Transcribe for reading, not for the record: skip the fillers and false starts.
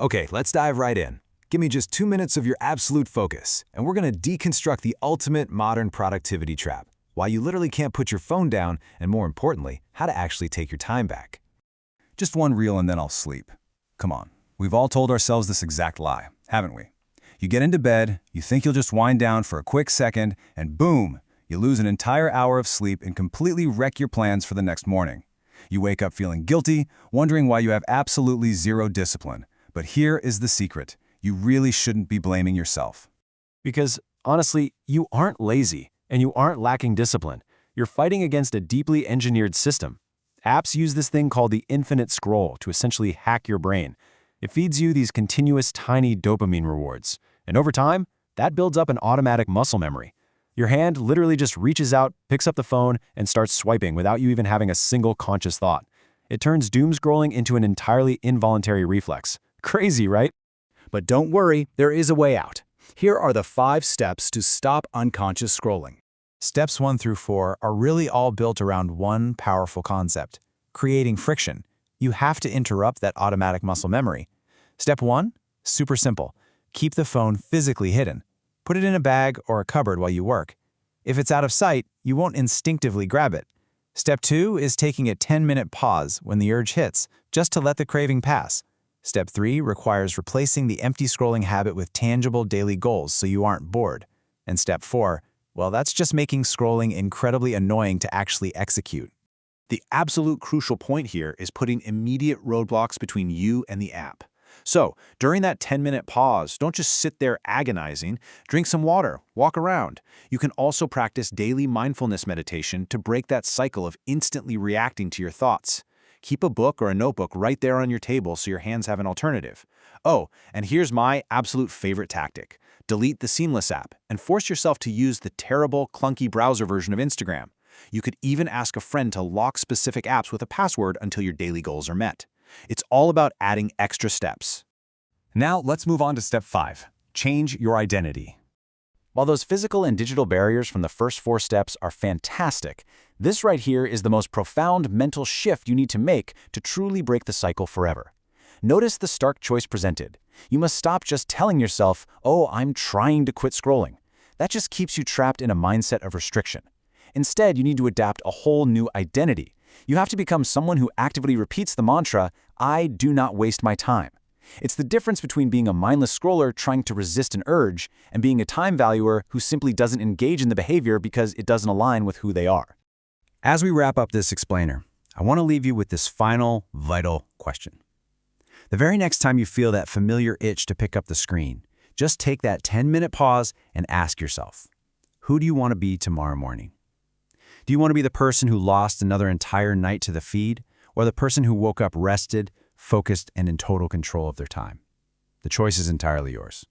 Okay, let's dive right in. Give me just 2 minutes of your absolute focus, and we're going to deconstruct the ultimate modern productivity trap, why you literally can't put your phone down, and more importantly, how to actually take your time back. Just one reel and then I'll sleep. Come on, we've all told ourselves this exact lie, haven't we? You get into bed, you think you'll just wind down for a quick second, and boom, you lose an entire hour of sleep and completely wreck your plans for the next morning. You wake up feeling guilty, wondering why you have absolutely zero discipline. But here is the secret. You really shouldn't be blaming yourself. Because, honestly, you aren't lazy, and you aren't lacking discipline. You're fighting against a deeply engineered system. Apps use this thing called the infinite scroll to essentially hack your brain. It feeds you these continuous tiny dopamine rewards. And over time, that builds up an automatic muscle memory. Your hand literally just reaches out, picks up the phone, and starts swiping without you even having a single conscious thought. It turns doom scrolling into an entirely involuntary reflex. Crazy, right? But don't worry, there is a way out. Here are the 5 steps to stop unconscious scrolling. Steps 1 through 4 are really all built around one powerful concept: creating friction. You have to interrupt that automatic muscle memory. Step 1? Super simple. Keep the phone physically hidden. Put it in a bag or a cupboard while you work. If it's out of sight, you won't instinctively grab it. Step 2 is taking a 10-minute pause when the urge hits, just to let the craving pass. Step 3 requires replacing the empty scrolling habit with tangible daily goals so you aren't bored. And Step 4, well, that's just making scrolling incredibly annoying to actually execute. The absolute crucial point here is putting immediate roadblocks between you and the app. So, during that 10-minute pause, don't just sit there agonizing. Drink some water, walk around. You can also practice daily mindfulness meditation to break that cycle of instantly reacting to your thoughts. Keep a book or a notebook right there on your table so your hands have an alternative. Oh, and here's my absolute favorite tactic. Delete the Seamless app and force yourself to use the terrible, clunky browser version of Instagram. You could even ask a friend to lock specific apps with a password until your daily goals are met. It's all about adding extra steps. Now let's move on to step 5. Change your identity. While those physical and digital barriers from the first 4 steps are fantastic, this right here is the most profound mental shift you need to make to truly break the cycle forever. Notice the stark choice presented. You must stop just telling yourself, "Oh, I'm trying to quit scrolling." That just keeps you trapped in a mindset of restriction. Instead, you need to adapt a whole new identity. You have to become someone who actively repeats the mantra, "I do not waste my time." It's the difference between being a mindless scroller trying to resist an urge and being a time valuer who simply doesn't engage in the behavior because it doesn't align with who they are. As we wrap up this explainer, I want to leave you with this final, vital question. The very next time you feel that familiar itch to pick up the screen, just take that 10-minute pause and ask yourself, who do you want to be tomorrow morning? Do you want to be the person who lost another entire night to the feed, or the person who woke up rested, focused, and in total control of their time? The choice is entirely yours.